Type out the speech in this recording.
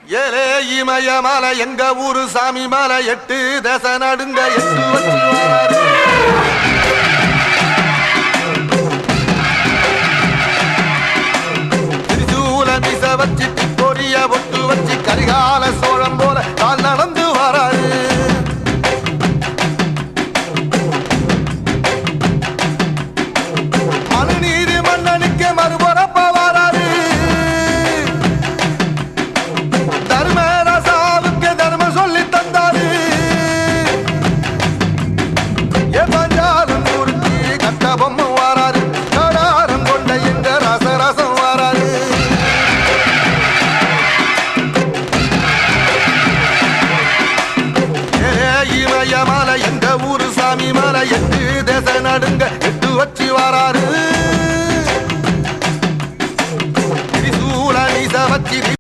ஏலே இமய மலை எங்க ஊரு சாமி மலை 8 தேச நடுங்க 8 வச்சு வராரு. திருச்சூல மிச வச்சு பொரிய பொட்டு வச்சு கரிகால சோழம் போல கால் நடந்து வராரு. மனுநீதி மன்னனுக்கு மறுபுறப்ப வராரு. தர்மராசாவுக்கு தர்மம் சொல்லி தந்தாரு. பஞ்சாலம் குறிச்சி கட்ட பொம்மை வராரு. கடாரம் கொண்ட எங்க ரசரசம் வராரு. இமய மலை எங்க ஊரு சாமி மலை 8 தேச நடுங்க